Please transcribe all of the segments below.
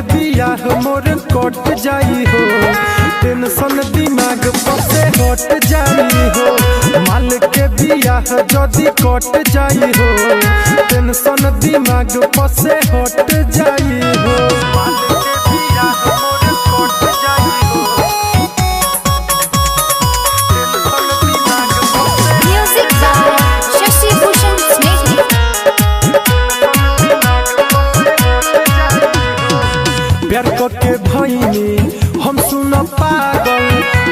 बियाह मोर कट जाई हो, टेंशन दिमाग पर से हट जाई हो। माल के बियाह जदी कट जाई हो, टेंशन दिमाग पर से हट जाई हो। प्यार के भईनी हम सुन पागल,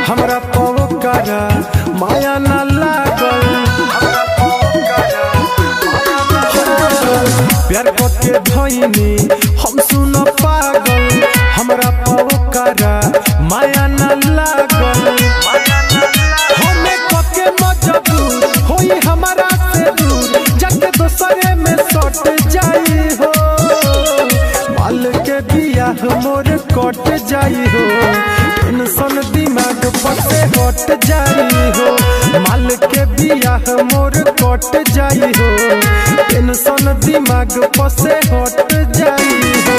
हमरा पवकारा माया न लागल। प्यार के भईनी हम सुन पागल, हमरा पवकारा माया न लागल। हमें कके मजबूर होई हमारा से दूर, जाके दोसरे में सट जाई हो। माल के बियाह मोर कट जाई हो, टेंशन दिमाग पर से हट जाई हो। माल के बियाह मोर कट जाई हो, टेंशन दिमाग पर से हट जाई हो।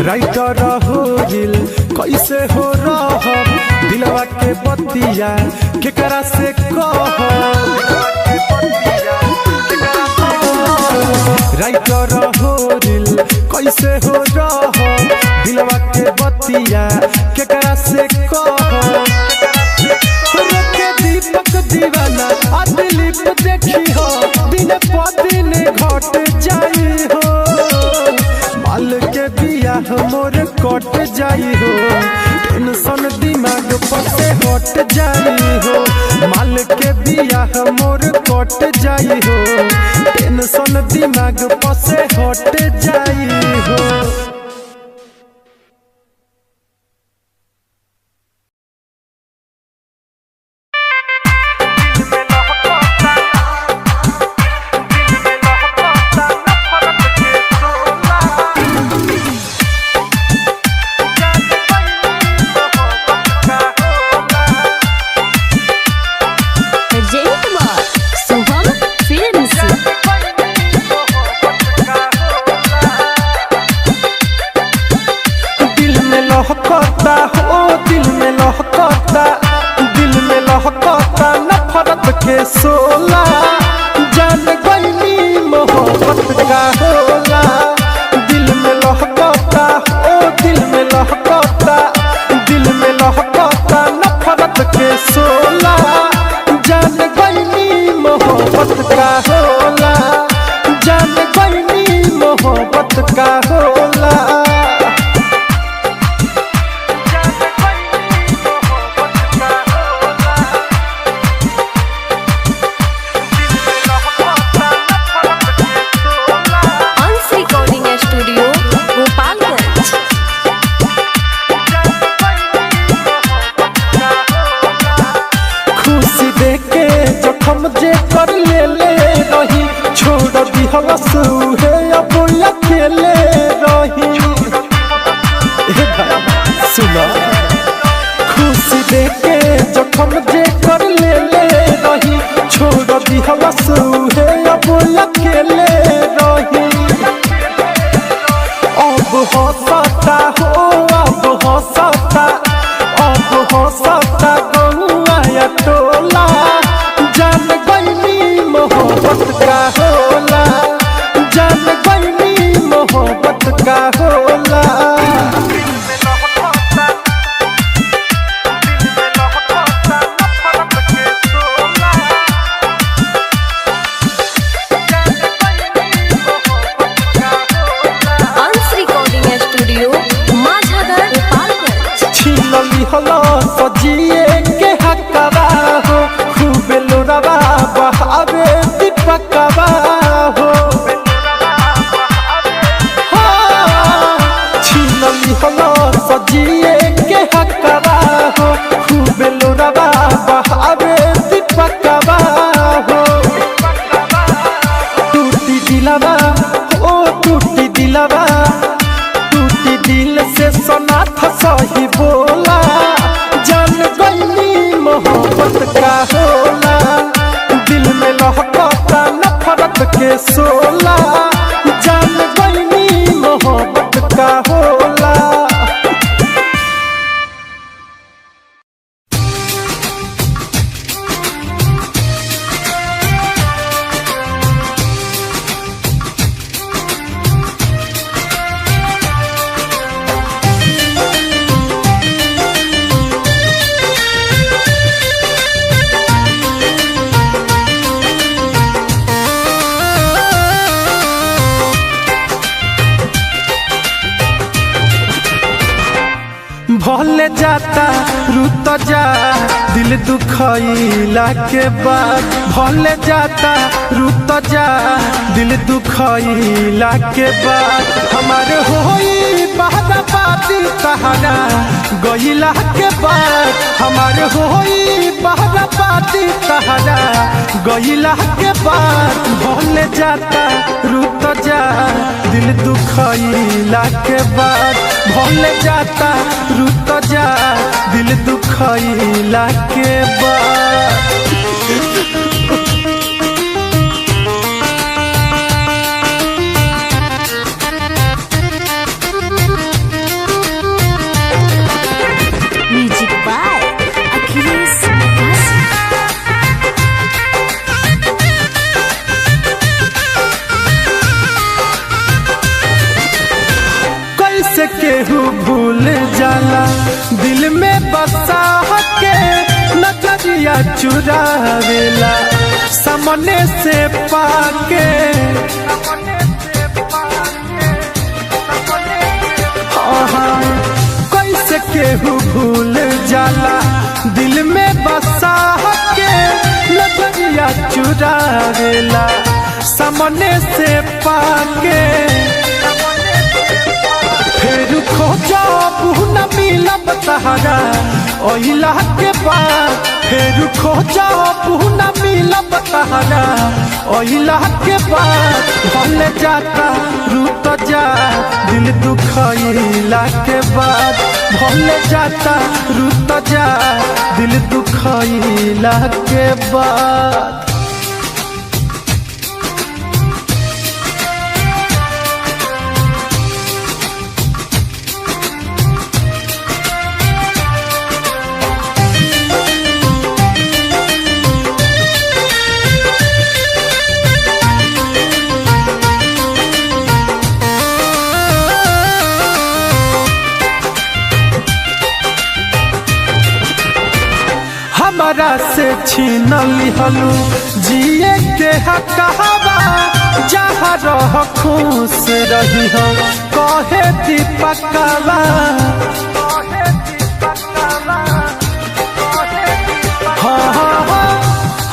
राइटर हो दिल कैसे हो रहब, दिलवा के बतिया केकरा से कहब। राइटर हो दिल कैसे हो रहब, दिलवा के बतिया केकरा से कहब। के दीपक दीवाना आ दिलीप देखी हो, दिन प दिन घट जाई हो। माल के बियाह मोर कट जाई हो, टेंशन दिमाग पर से हट जाई हो। माल के बियाह मोर कट जाई हो, टेंशन दिमाग पर से हट जाई हो। के सोला जान गईनी मोहब्बत का होला। दिल में लहकता ओ दिल में लहकता, दिल में लहकता नफरत के सोला जान गईनी मोहब्बत का होला। जान गईनी मोहब्बत का होला। हम जे कर ले रही छोड़ दी हवस है अब अकेले रही। सुना खुशी देके जखम जे कर ले रही छोड़ दी हवस है अब अकेले रही। अब हंसता हो अब हंसता, अब हंसता गौआ या टोला। जान गईनी मोहब्बत का होला, जान गईनी मोहब्बत का होला। अंश रिकॉर्डिंग स्टूडियो माझागर गोपालगंज। छीनली हलो सजिए के हकवा हो, खूब लोरावा बहावे दीपकवा हो। छीनली हलो सजिए के हकवा हो, खूब लोरावा बहावे दीपकवा हो। टूटी दिलवा ओ टूटी दिलवा, टूटी दिल विश्वनाथ सही बोला, जान गईली मोहब्बत का होला, दिल में लहकता नफरत के सोला, जान गईली मोहब्बत का होला। भले जाता रुत जा दिल दुखइला के बाद, भले जाता रुत जा दिल दुखइला के बाद, हमारे होई बहराबादी तहरा गइला के बाद, हमारे होई बहराबादी तहरा गइला के बाद, भले जाता रुत जा दिल दुखइला के बाद, भले जाता रुत जा दिल दुखइला के बाद। म्यूजिक बाय अखिलेश वासी। कैसे केहू भूल जाला दिल में बसा के, नजरिया चुरावेला सामने से पाके, कैसे केहू भूल जाला दिल में बसा के, नजरिया चुरावेला सामने से पाके, फिर खोजब न मिलब तहरा ओइला के बाद, फिर खोजब न मिलब तहरा ओइला के बाद, भले जाता रुत जा दिल दुखइला के बाद, भले जाता रुत जा दिल दुखइला के बाद। हमारा से छीन लिहलू जिए के हकवा, जहाँ रह खुश रही हो कहे दीपकवा,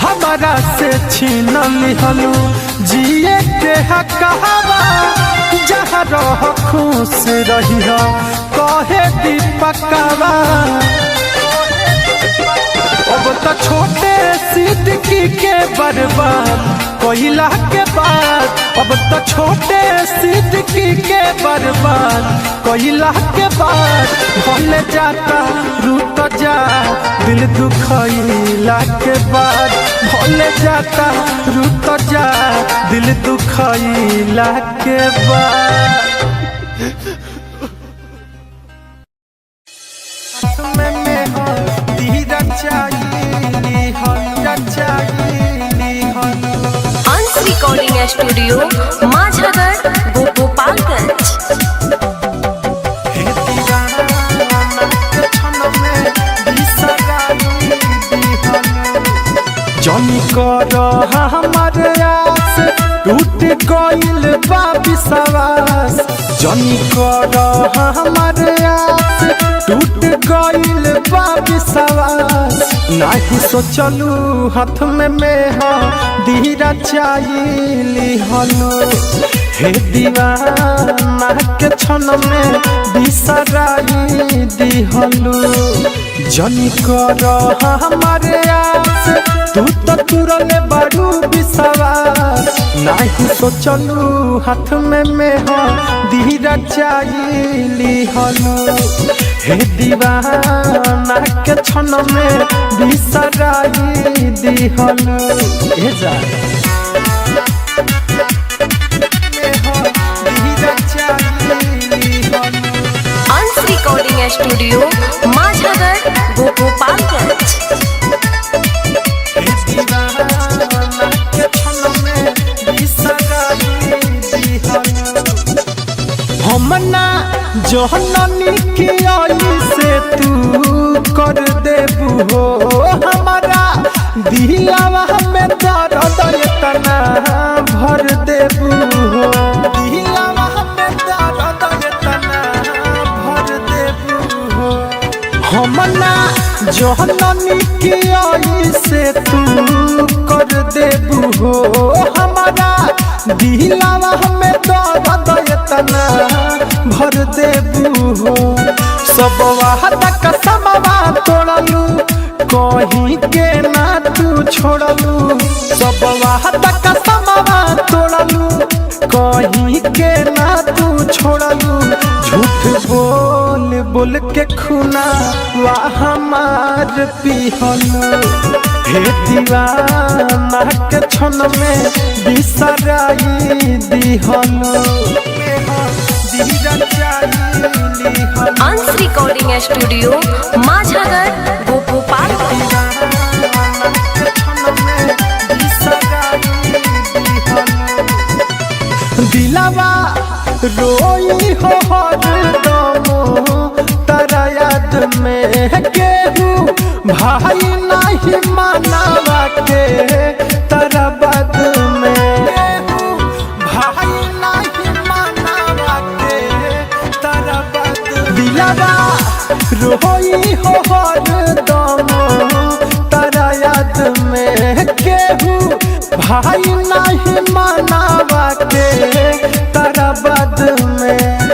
हमारा से छीन लिहलू जिए के हकवा, जहाँ रह खुश रही हो कहे दीपकवा। अब तो छोटे सिद्दीकी के बर्बाद कोइला के बाद, अब तो छोटे सिद्दीकी के बर्बाद कोइला के बाद, भले जाता रुत जा दिल दुखइला के बाद, भले जाता रुत जा दिल दुखइला के बाद। अंश रिकॉर्डिंग स्टूडियो माझागढ़ गोपालगंज। जनी कर हमर आस टूट गइल बा विश्वास, जनी कर हमर आस टूट गइल बा विश्वास, नाही सोचलू हाथ में दीरा चाइली हलो, हे दीवाना के क्षण में बिसराई दिहलू, जनी कर हमारे आस तू तो तुरले बड़ू विश्वास नहीं सोचलू हाथ में हो धीरा चाइली हलू हे दीवाना के क्षण में बिसराई दिहलू हे जा अंश रिकॉर्डिंग स्टूडियो माझागढ़ गोपालगंज। हमना जहननी के आई से तू कर देबू हो हमारा दिलावा में दर्द इतना भर देबू हो दिलावा में दर्द इतना भर देबू हो हमना जहननी के आई से तू कर देबू हो हमारा दिलावा में दर्द इतना भर देबू हो सब वादा कसमवा तोड़लू कहीं के ना तू छोड़लू सब वादा कसमवा तोड़लू कहीं के ना तू छोड़लू झूठ बोल बोल के खुना वा हमार पिहलू हे दीवाना के क्षण में बिसराई दिहलू अंश रिकॉर्डिंग स्टूडियो माझागढ़ गोपालगंज। दिलावा रोई हो हरदम तारा याद में केहू भाई नहीं मानवा के तारा बद में भाई नहीं मानवा के तारा बद दिलावा रोई हो हरदम तारा याद में केहू भाई नहीं मानवा के तारा बद में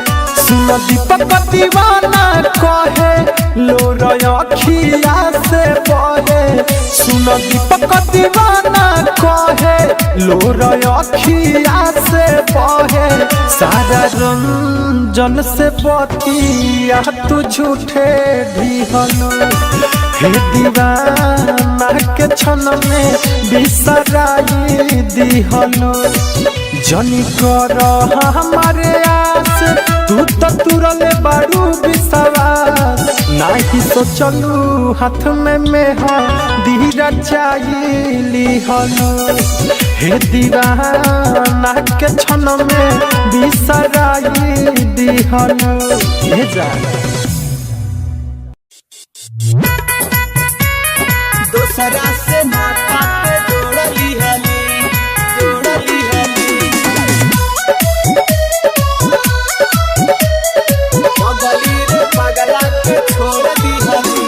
सुन दीपक दीवाना कहे लो रखिया से बहे सुन दीपक दीवाना कहे लो रखिया से बहे सारा रंजन से बतिया तू झूठे ढिहलू हे दीवाना के क्षण में बिसराई दिहलू जनी कर हमारे आस तू तो तुरले बड़ू विश्वास नहीं सोचलू हाथ में हो धीरा चाइली हलू हे दीवाना के क्षण में बिसराई दिहलू हे जा दोसरा से नाता पे जोड़ली हली पगली रे पगला के छोड़ दी हली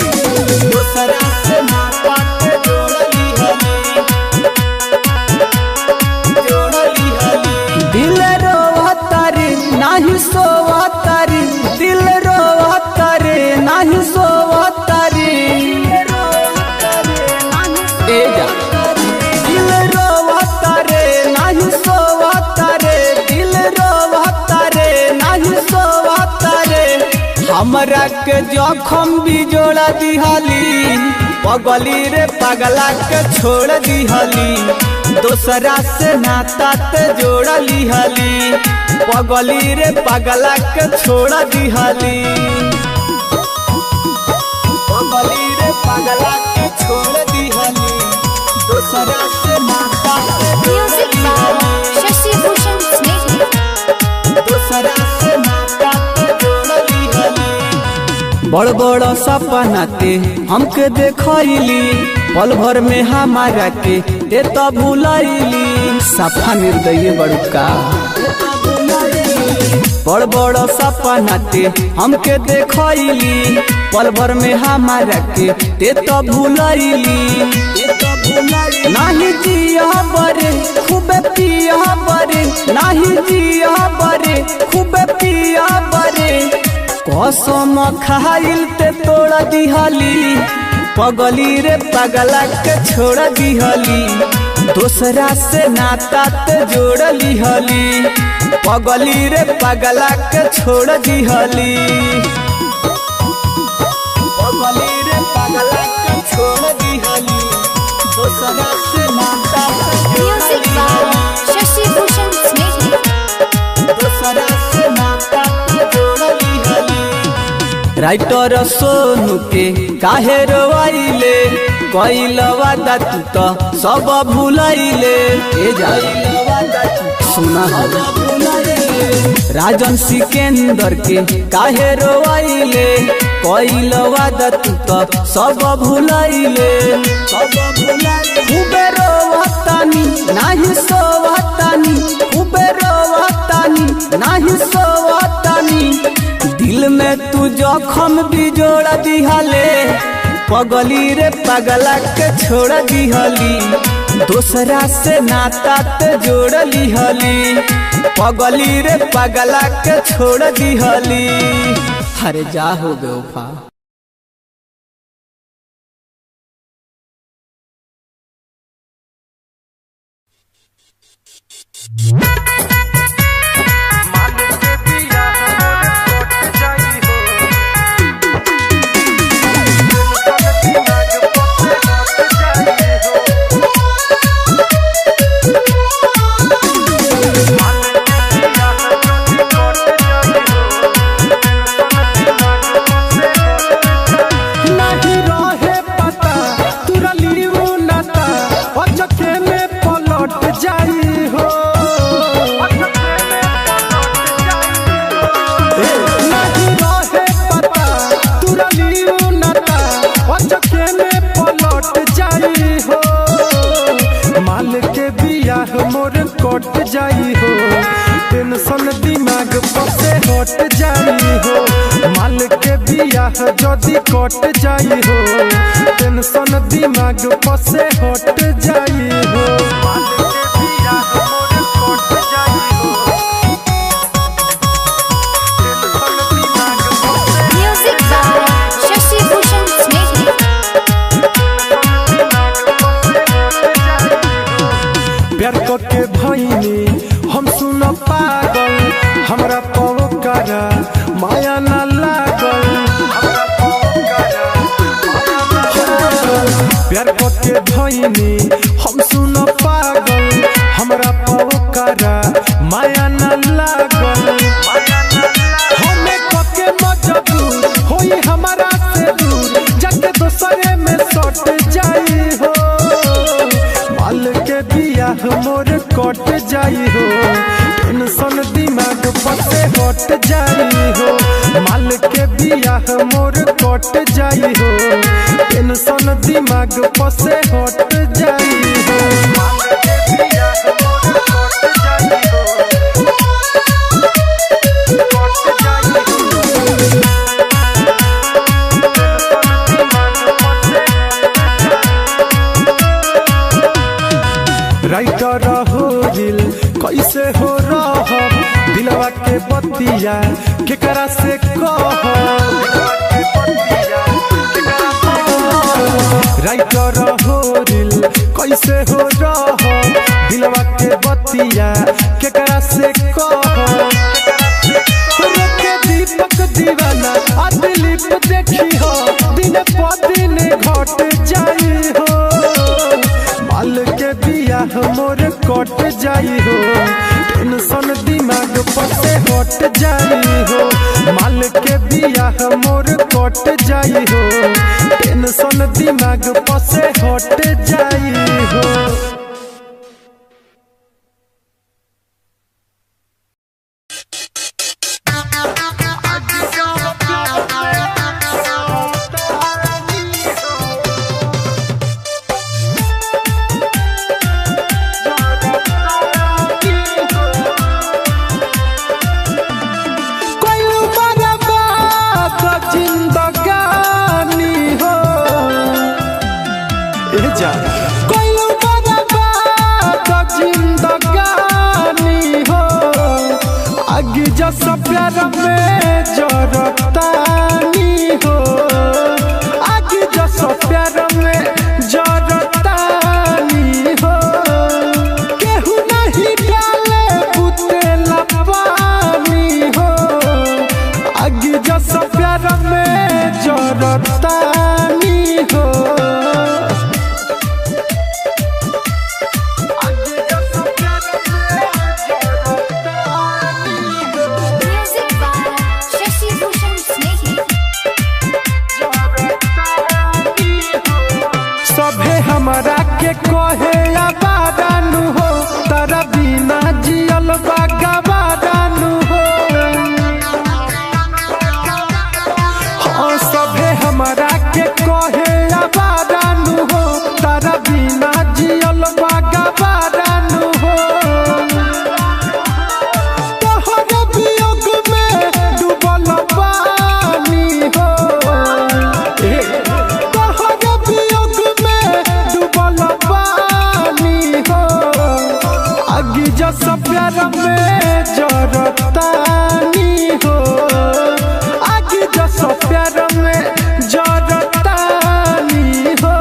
दोसरा से नाता पे जोड़ली हली दिल रोवतारी नाही सोवतारी दिल रोवतारी नाही सोवतारी दिल रोवतारे नाही सोवतारे दिल रोवतारे नाही सोवतारे हमरा के जखम भी जोड़ा दिहली पगली रे पगला के छोड़ दिहली दोसरा से नाता ते जोड़ा लिहली पगली रे पगला के छोड़ दिहली पगली रे पगला के छोड़ दिहली दोसरा से नाता म्यूजिक बाय शशि भूषण स्नेही। दोसरा से नाता जोड़ली हली बड़ बड़ सपना ते हमके देखैली पल भर में हमारा के ते तो भूलैली सफा निर्दयी बड़का बड़ बड़ सपना ते हमके देखैली पल भर में हमारा के ते तो भूलैली नाही जिया बरे खूब पिया बरे नाही जिया बरे खूब पिया बरे कसम खाइल ते तोड़ दिहली पगली रे पगला के छोड़ दिहली दूसरा से नाता ते जोड़ लिहली पगली रे पगला के छोड़ दिहली पगली रे पगला के छोड़ दिहली दूसरा से नाता ते म्यूजिक बाय शशि भूषण स्नेही। दूसरा से नाता ते जोड़ लिहली राइटर सोनू के काहे रोवाइले कइल वादा तू तो सब भूलैले ए जाइल वादा तू सुना राजन सिकंदर के काहे रोवाइले कइल वादा तू तो सब भूलैले खूबे रोवतानी नाही सोवतानी खूबे रोवतानी नाही सोवतानी दिल में तू जखम भी जोड़ दिहले पगली रे पगला के छोड़ दिहली दूसरा से नाता ते जोड़ लिहली पगली रे पगला के छोड़ दिहली अरे जा हो बेवफा। कट जाई हो टेंशन दिमाग पर से हट जाई हो माल के बियाह जदी कट जाई हो टेंशन दिमाग पर से हट जाई हो माल के बियाह मोर कट जाई हो टेंशन दिमाग पर से म्यूजिक बाय शशि भूषण स्नेही। प्यार के भईनी हम सुन पागल हमरा पवकारा माया न लागल प्यार के भईनी हम सुन पागल हमरा पवकारा माया न लागल हमें कके मजबूर होई हमारा से दूर जाके दूसरे में सट जाई हो माल के बियाह मोर कट जाई हो टेंशन दिमाग पर से हट जाई हो माल के बियाह मोर कट जाई हो टेंशन दिमाग पर से हट जाई हो माल के बियाह मोर कट जाई हो कट जाई हो राइटर हो दिल कैसे हो रह दिलवा के बतिया केकरा से कह राइटर हो दिल कैसे हो रह दिलवा के बतिया केकरा से कह दीपक दीवाना आ दिलीप देखी हो दिन प दिन घट जाई हो माल के बियाह मोर कट जाई हो टेंशन दिमाग पर से हट जाई हो माल के बियाह मोर कट जाई हो टेंशन दिमाग पर से हट जाई हो। सब प्यार में जरता के कहे आबादानु हो तारा बिना जियल बागाबादानु हो हाँ सभे हमारा के कहे आबादानु हो तारा बिना जियल बागाबादानु हो तोहर वियोग में डूबल पानी हो तोहर वियोग में डूबल पानी हो आगे जस प्यार में जरतानी हो आगे जस प्यार में जरतानी हो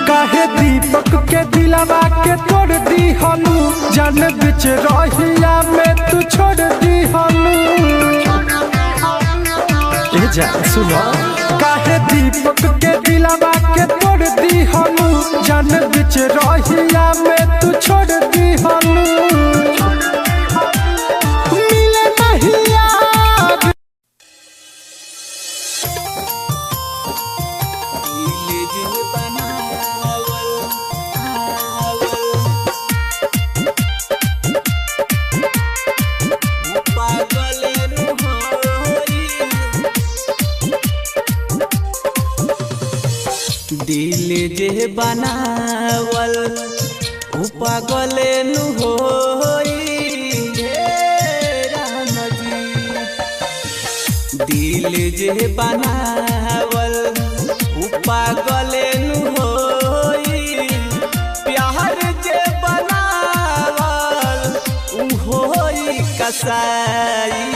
काहे दीपक के दिलवा के तोड़ दी हलू जान बिच रहिया में तू छोड़ दी हलू ए जा सुनो काहे दीपक के दिलवा के तोड़ दी हलू जान बिच रहिया में तू छोड़ दी हलू मिले नहीं याद दिल जे बनावल उ पागले नु होई हे राम जी दिल जे बनावल उ पागले नु होई प्यार जे बनावल उ होई कसाई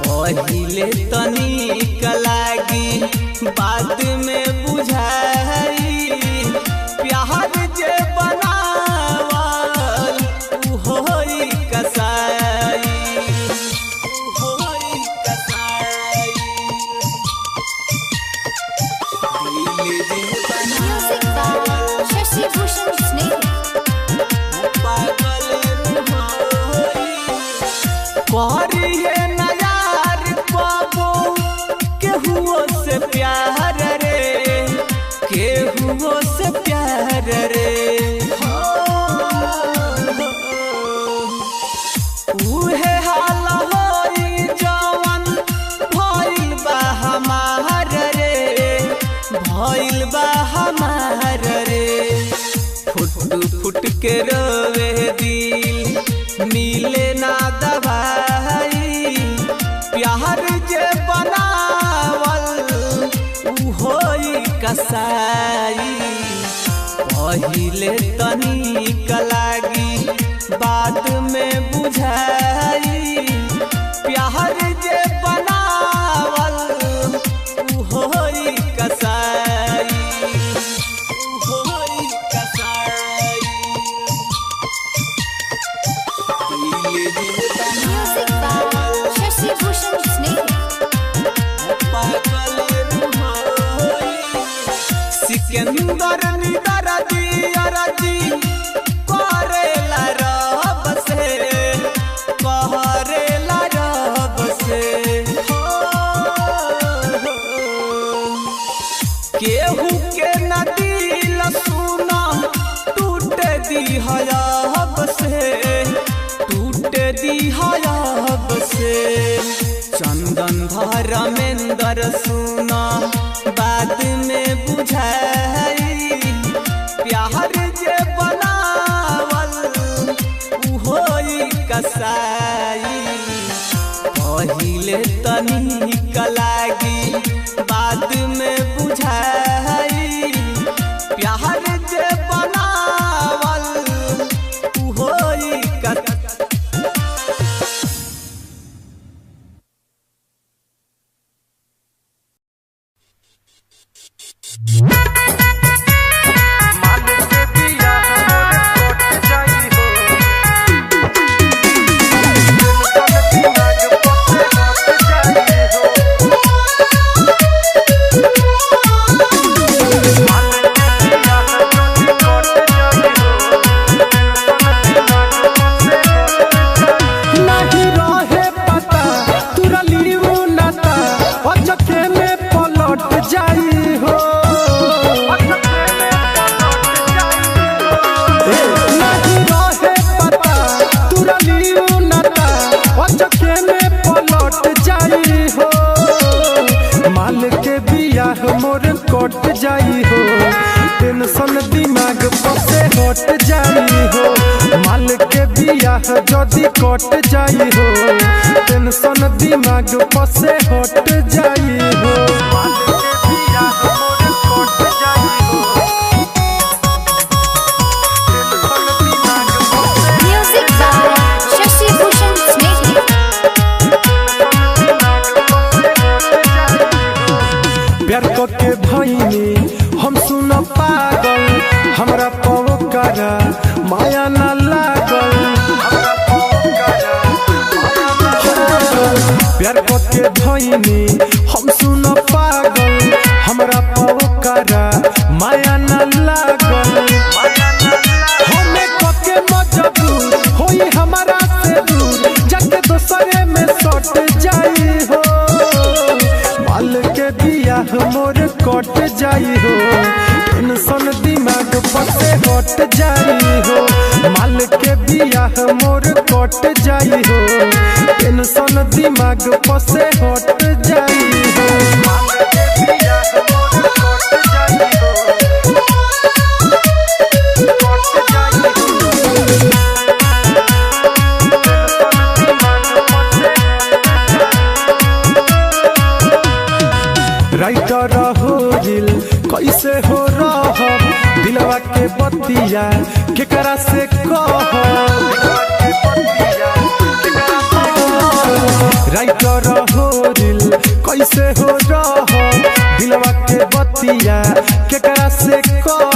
पहिले तनिक लागी बाद में बुझाई प्यार जे बनावल उ होई कसाई उ होई कसाई दिल जे Music by Shashi Bhushan Sneh. पागल होई करिए ना यार बाबू केहुओ से प्यार रे केहुओ से प्यार रे उहे हाल होई जवन भइल बा हमार रे भइल बा हमार रे फुट फुट के रोवे दिल मिले ना दवाई प्यार जे बनावल उ होई कसाई पहिले तनिक लागी बाद में बुझाई प्यार जे बनावल उ होई कसाई उ होई कसाई दिल जे Music by Shashi Bhushan Sneh. Sikandar निदर दिया रजी करेला रब से करेला रब से केहू के न दिल सुना टूट दी हयाब से टूट दी हयाब से चंदन धर्मेंद्र सुना बाद में बुझाई प्यार जे बनावल उ होई कसाई पहिले तनिक लागी बाद में बुझाई प्यार जे बनावल उ होई माल के बियाह मोर कट जाई हो, टेंशन दिमाग पर से हट जाई हो। माल के बियाह जदी कट जाई हो, टेंशन दिमाग पर से हट जाई हो। माल के बियाह मोर कट जाई हो, टेंशन दिमाग पर से Music by Shashi Bhushan Snehhi. प्यार के भईनी हम सुन पागल, हमरा पवकारा माया न लागल। प्यार के भईनी हम सुन पागल, हमरा पवकारा माया न लागल। हमें कके मजबूर होई हमारा से दूर, जाके दोसरे में सट जाई हो। माल के बियाह मोर कट जाई हो, टेंशन दिमाग पर से हट जाई हो। माल के बियाह मोर कट जाई हो, टेंशन दिमाग पर से हट जाई हो। माल के बियाह मोर कट जाई हो, कट जाई हो। राइटर हो दिल कैसे हो रह, दिलवा के बतिया केकरा से कह। राइटर हो दिल कैसे हो रह, दिलवा के बतिया केकरा से कह।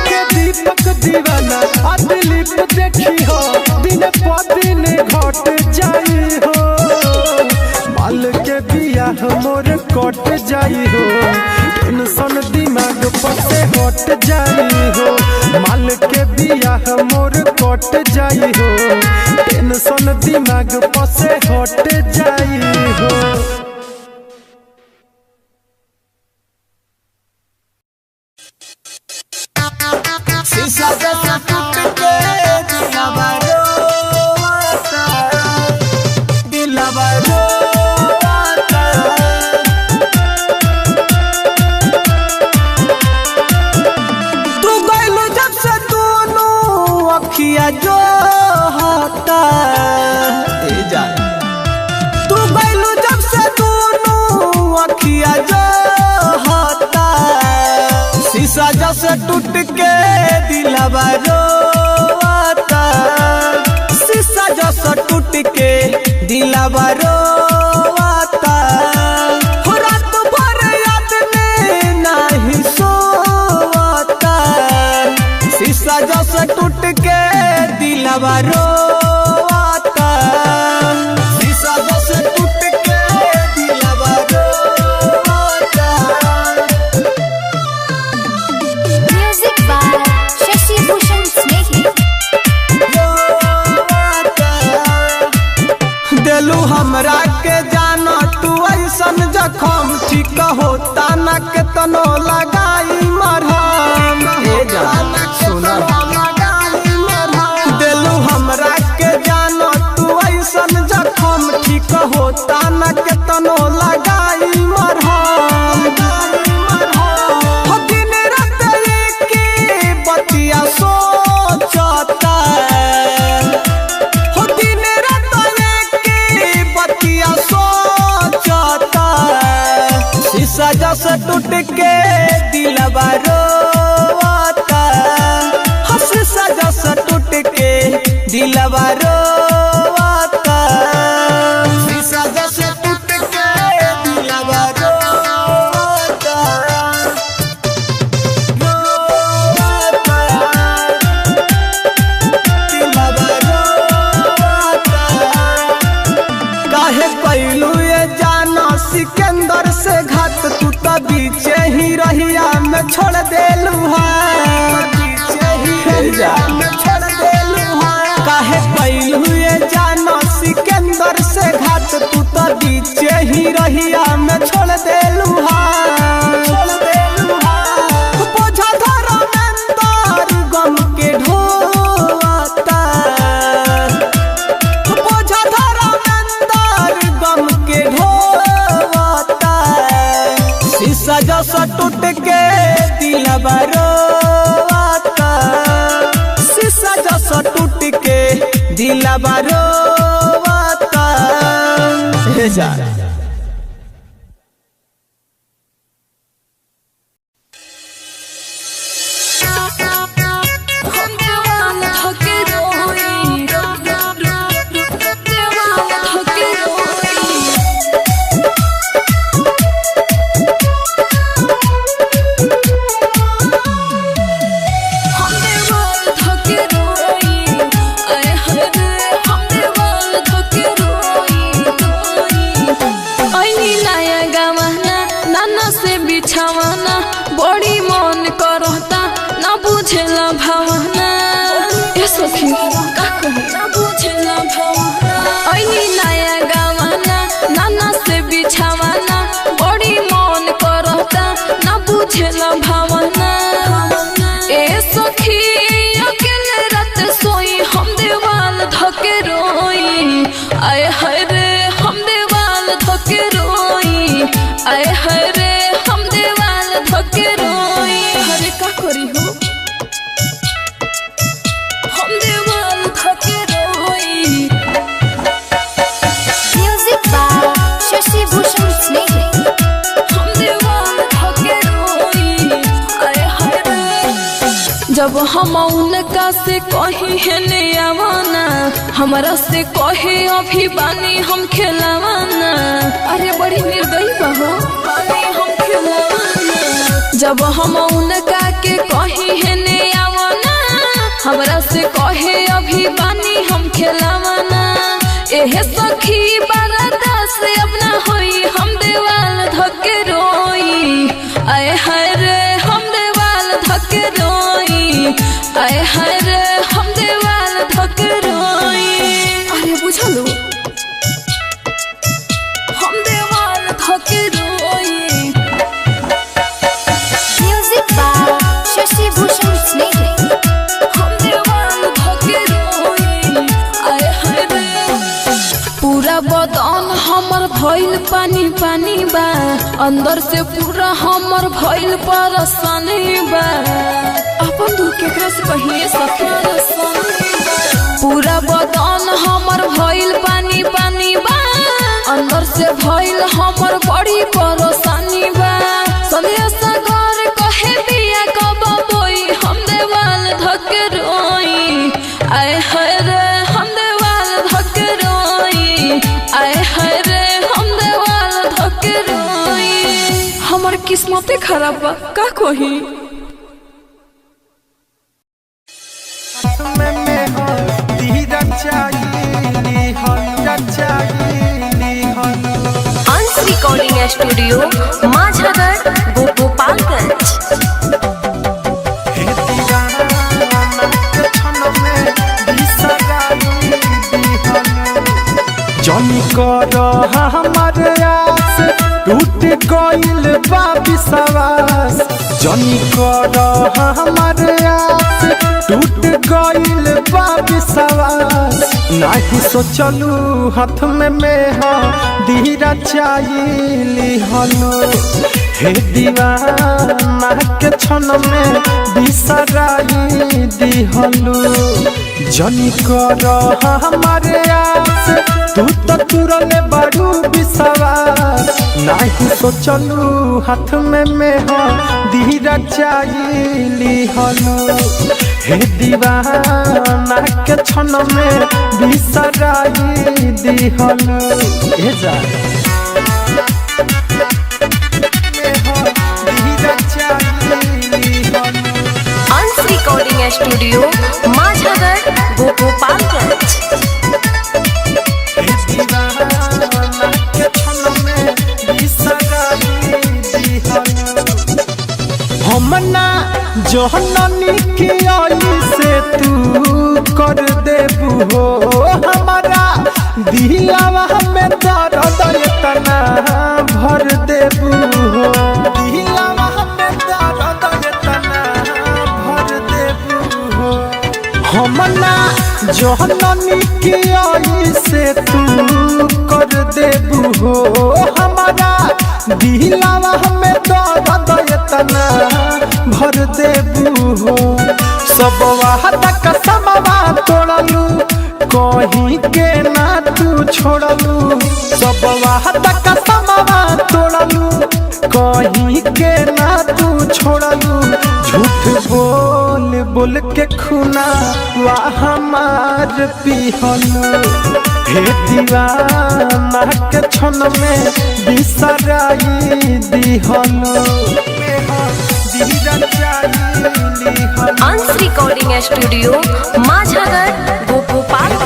के दीपक दीवाना आ दिलीप देखी हो, दिन प दिन घट जाई हो। माल के बियाह मोर कट जाई हो, टेंशन दिमाग पर से हट जाई हो। माल के बियाह मोर कट जाई हो, टेंशन दिमाग पर से हट जाई हो। शीशा जैसा टूट के दिलवा रोता, दिलवा रोता। तू गइलू जब से दोनों अखिया जो होता, तू गइलू जब से दोनों अखिया जो होता। शीशा जैसे टूट के दिलवा रोता, शीशा जैसे टूट के दिलवा रोता। हो रात भर याद में नहीं सोता, शीशा जैसे टूट के दिलवा रोता, शीशा जैसे टूट के दिलवा रोता। Music by Shashi Bhushan Snehhi. दिलू हमरा के जाना तू ऐसन जखम, ठीक होता न के तनो लगाई मरहम। दिलू हमरा के जाना तू ऐसन जखम, ठीक होता न के तनो लगाई मरहम। दिन रात एक बतिया सोचता, दिन रात एक बतिया सोचता। शीशा जैसे टूट के दिलवा रोता, शीशा जैसे टूट के दिलवा रोता, शीशा जैसे टूट के दिलवा रोता। काहे कैलू ये जाना सिकंदर से घात, तू तो बीचे ही रहिया में छोड़ देलू है, बीचे ही रहिया में छोड़ देलू है। काहे कैलू ये जाना सिकंदर से घात, तू तो बीचे ही रहिया में छोड़ देलू है, छोड़ देलू है। बोझा धरा अंदर गम के ढोता, बोझा धरा अंदर गम के ढोता। जस टूट के दिलवा रोता, शीशा जस टूट के दिलवा रोता। जा बड़ी मन करता ना बुझेला भावना, ए सखी का कहे ना बुझेला भावना। ऐनी नया गावाना नाना से बिछावाना, बड़ी मन करता ना बुझेला भावना। ए सखी अकेले रात सोई हम देवाल धके रोई, आए हाय रे हम देवाल धके रोई, आए हाय रे हम देवाल धके रोई। अरे का करी हो हम देवाल धके रोई। Music by Shashi Bhushan Sneh. हम देवाल धके रोई, आए हाय रे। जब हम उनका से कही है ने आवाना, हमारा से कहे अभी बानी हम खिलावाना। अरे बड़ी निर्दयी बहो बानी हम खिलावाना। जब हम उनका के कही है ने आवाना, हमरा से कहे अभी बानी हम खिलावाना। एह सखी बरदा से अपना होई हम देवाल धके रोई, आए हाय रे हम देवाल धके रोई, आए हाय रे हम देवाल धके रोई। अरे बुझलो हम देवाल धके रोई। Music by Shashi Bhushan Sneh. हम देवाल धके रोई, आए हाय रे। पूरा बदन हमर भइल पानी पानी बा, अंदर से पूरा हमर भइल परेशानी बा। अपन दुख केकरा से कहिए सखी परेशानी बा। पूरा बदन हमर भइल पानी पानी बा, अंदर से भइल हमर बड़ी परेशानी बा। संदेश घर कहे बिया कब बोई हम देवाल धके रोई, आए हाय रे हम देवाल धके रोई, आए हाय रे हम देवाल धके रोई। हमर किस्मते खराब बा का कही। अंश रिकॉर्डिंग स्टूडियो माझागर गोपालगंज। जनी कर हमार आस टूट गइल बा विश्वास, जनी कर हमार आस टूट गइल बा विश्वास। नाही सोचलू हाथ में दीरा चाइली हलो, हे दीवाना के क्षण में बिसराई दिहलू। जनी कर हमारे आस तू तो तुरने बड़ू विश्वास, नाही सोचलू हाथ में दीरा चाइली हलो, हे दीवाना के क्षण में बिसराई दिहलू। हे जा अंश रिकॉर्डिंग स्टूडियो माझागर गोपालगंज। हमना जहननी की आई से तू कर देबू हो, हमारा दिलवा में दर्द इतना भर देबू हो, दिलवा में दर्द इतना भर देबू हो। हमना जहननी की आई से तू कर देबू हो, हमारा दिलवा में दर्द केतना भर देबू हो सब वादा कसमवा तोड़लू कहीं के ना तू छोड़लू सब वादा कसमवा तोड़लू कहीं के ना तू छोड़लू झूठ बोल बोल के खुना वाह हमार पिहलू हे दीवाना के क्षण में बिसराई दिहलू अंश रिकॉर्डिंग स्टूडियो माझागर भोपाल।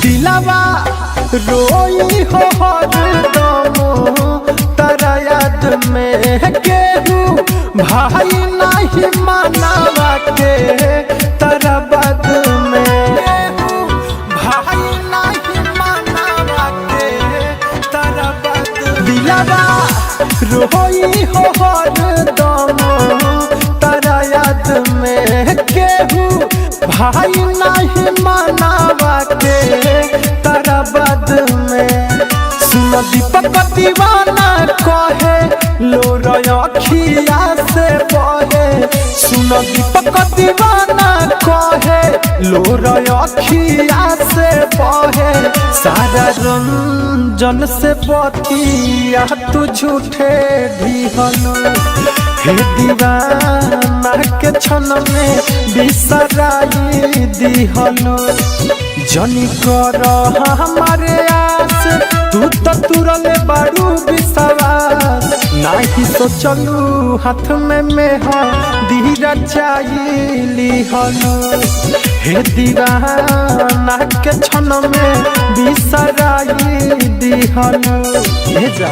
दिलावा रोई हो हरदम तारा याद में केहू भाई नहीं मानवा के तारा बाद में भाई नहीं मानवा के तारा बाद दिलावा रोई हो हरदम तारा याद में केहू भाई नहीं मानवा के तारा बाद में सुन दीपक दीवाना कहे लो रखिया से बहे सुन दीपक दीवाना कहे लो रखिया से बहे सारा रंजन से बतिया तू झूठे ढिहलू हे दीवाना के क्षण में बिसराई दिहलू जनी कर हमारे आस तू तो तुरले बारू विश्वास नहीं सोचलू हाथ में धीरा चाइली हलू हे दीवाना के क्षण में बिसराई दिहलू हे जा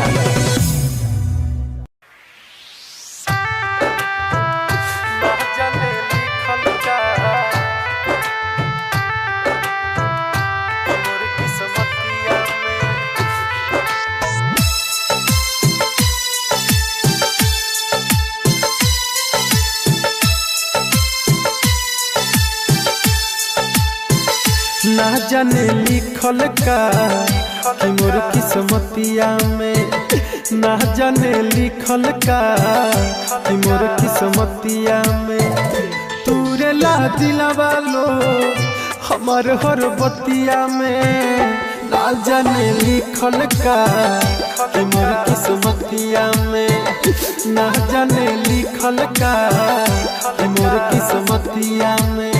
ना जाने लिखल का कि मोर किस्मतिया में ना जाने लिखल का कि मोर किस्मतिया में तूरे ला दिलवा लो हमार हर बतिया में ना जाने लिखल का कि मोर किस्मतिया में ना जाने लिखल का कि मोर किस्मतिया में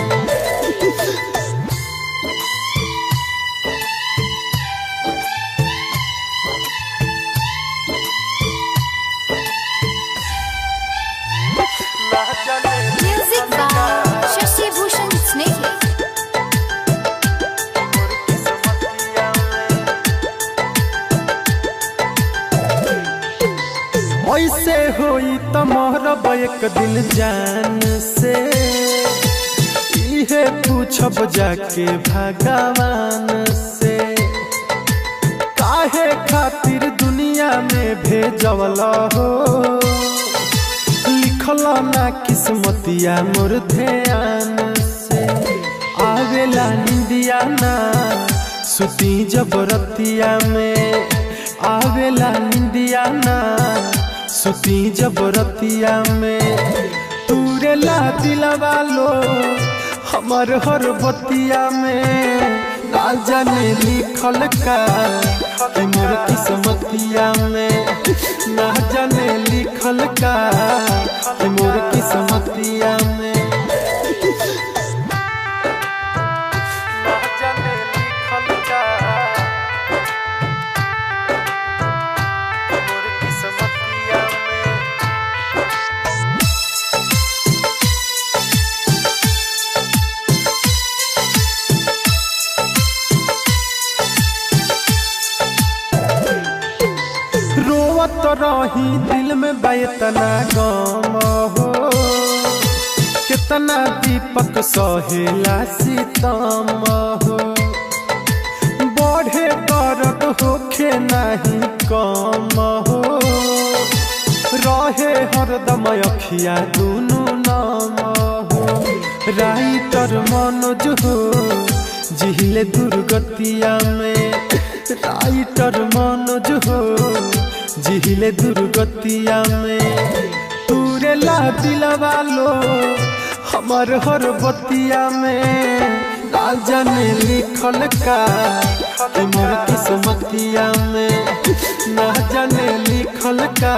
Music by Shashi Bhushan Snehal. ऐसे होई त मोहरब एक दिन जान से इहे पूछब जाके भगवान से काहे खातिर दुनिया में भेजवला हो लिखल ना किस्मतिया मोर ध्यान से आवेला निंदिया ना सुती जबरतिया में आवेला निंदिया ना सुती जबरतिया में तूरे ला दिलवा लो हमार हर बतिया में ना जाने लिखल का कि मोर किस्मतिया में ना जाने लिखल का कि मोर किस्मतिया में ना जाने लिखल का मोर किस्मतिया में रोवत रही दिल में बैतना गम हो कितना दीपक सहेला सितम हो बढ़े दर्द होखे नहीं कम हो रहे हरदम अखिया दुनू नाम हो राइटर मनोज हो जिहिले दुर्गतिया में राइटर मनोज हो जिहिले दुर्गतिया में तूरे ला दिलवा लो हमार हर बतिया में ना जाने लिखल का मोर किस्मतिया में ना जाने लिखल का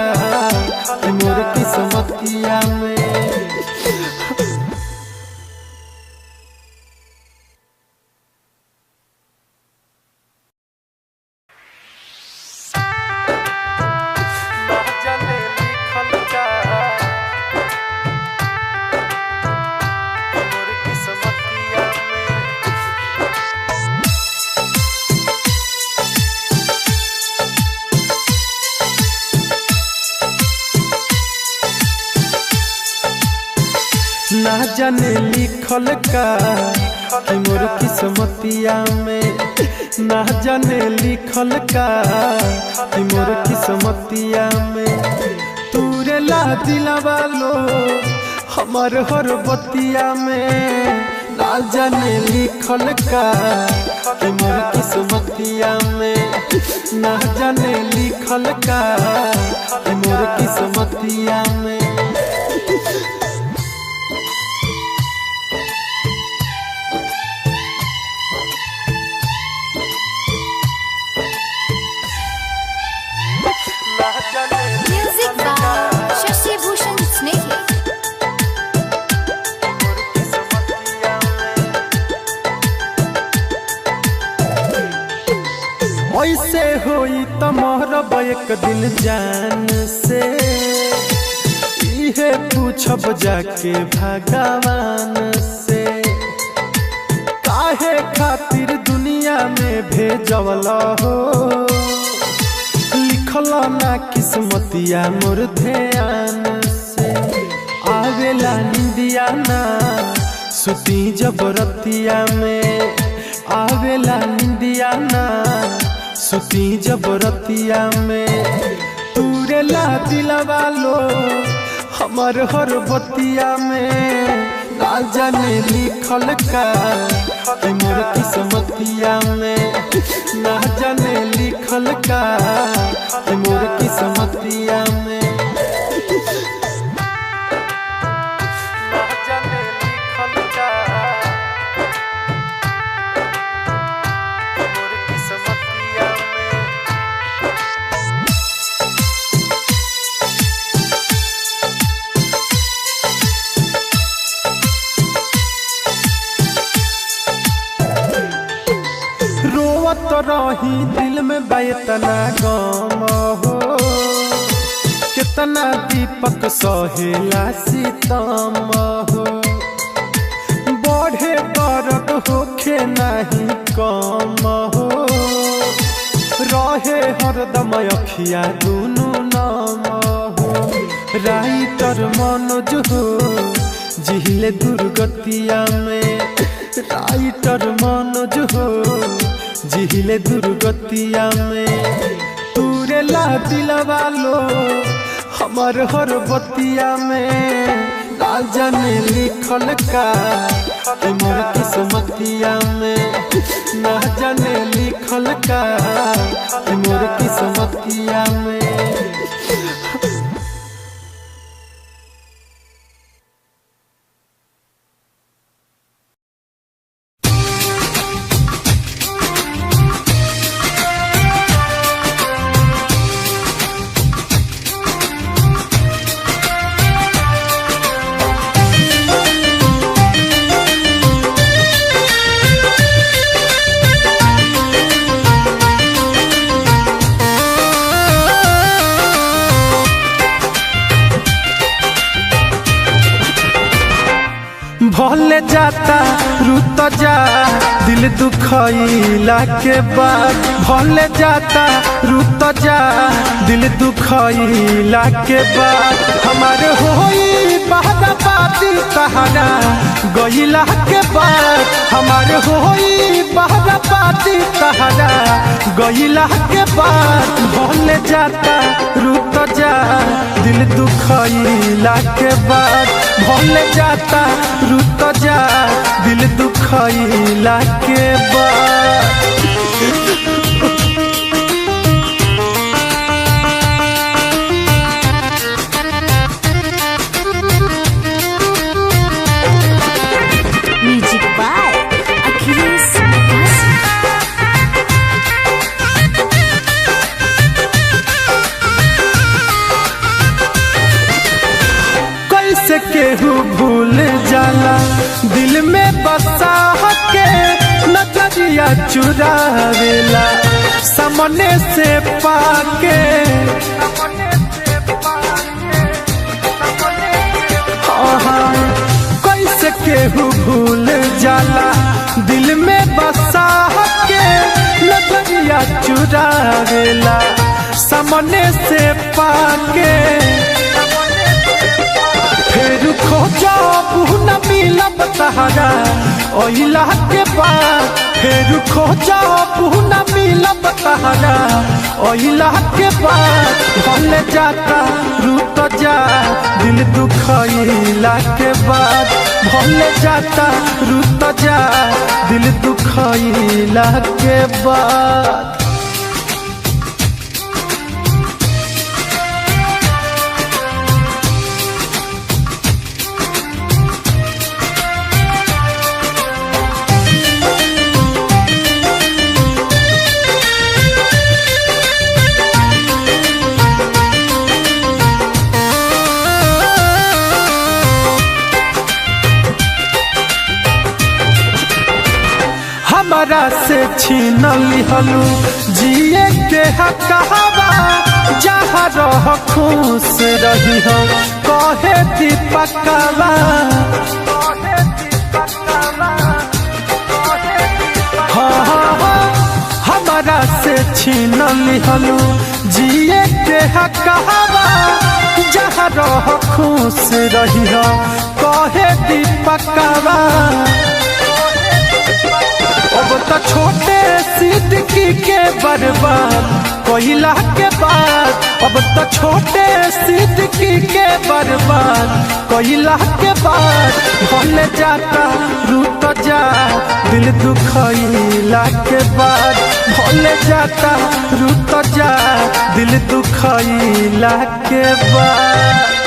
मोर किस्मतिया में। ना जाने लिखल का कि मोर किस्मतिया में ना जाने लिखल का कि मोर किस्मतिया में तूरे ला दिलवा लो हमार हर बतिया में ना जाने लिखल का कि मोर किस्मतिया में ना जाने लिखल का कि मोर किस्मतिया में। Music by Shashi Bhushan Snehal. ऐसे होई त मोहरब एक दिन जान से इहे पूछब जाके भगवान से काहे खातिर दुनिया में भेजवला हो लिखल ना किस्मतिया मोर ध्यान से आवेला निंदिया ना सुती जबरतिया में आवेला निंदिया ना सुती जबरतिया में तूरे ला दिलवा लो हमार हर बतिया में ना जाने लिखल का कि मोर किस्मतिया में ना जाने लिखल का कि मोर किस्मतिया में। ना जाने लिखल का मोर किस्मतिया में। रोवत रही दिल में बैतना गम हो कितना दीपक सहेला सितम हो बढ़े दर्द होखे नहीं कम हो रहे हरदम अखिया दुनू नाम हो राइटर मनोज हो जिहिले दुर्गतिया में राइटर मनोज हो जिहिले दुर्गतिया में तूरे ला दिलवा लो हमार हर बतिया में ना जाने लिखल का कि मोर किस्मतिया में ना जाने लिखल का कि मोर किस्मतिया में। भले जाता रुत जा दिल दुखइला के बाद भले जाता रुत जा दिल दुखइला के बाद हमारे होई बहरा बाती सहारा गइला के बाद हमारे होई बहरा बाती सहारा गइला के बाद भले जाता रुत जा दिल दुखइला के बाद भले जाता रुत जा दिल दुखइला के बाद। चुरावेला सामने से पाके कैसे केहू भूल जाला दिल में बसा के नजरिया चुरावेला सामने से पाके फिर खोजा न मिलब तहरा ओइला के बाद फिर खोजा न मिलब तहरा ओइला के बाद भल जाता रूत जा दिल दुखइला के बाद भल जाता रूत जा दिल दुखइला के बाद। हमारा से छीन लिहलू जिए के हकवा जहाँ रह खुश रही हो कहे दीपकवा हमारा से छीन लिहलू जिए के हकवा जहाँ रह खुश रही हो कहे दीपकवा। अब तो छोटे सिद्दीकी के बर्बाद कोयला के बाद अब तो छोटे सिद्दीकी के बर्बाद कोयला के बाद भल जाता रूत जा दिल दुखइला के बाद भल जाता रूत जा दिल दुखइला के बाद।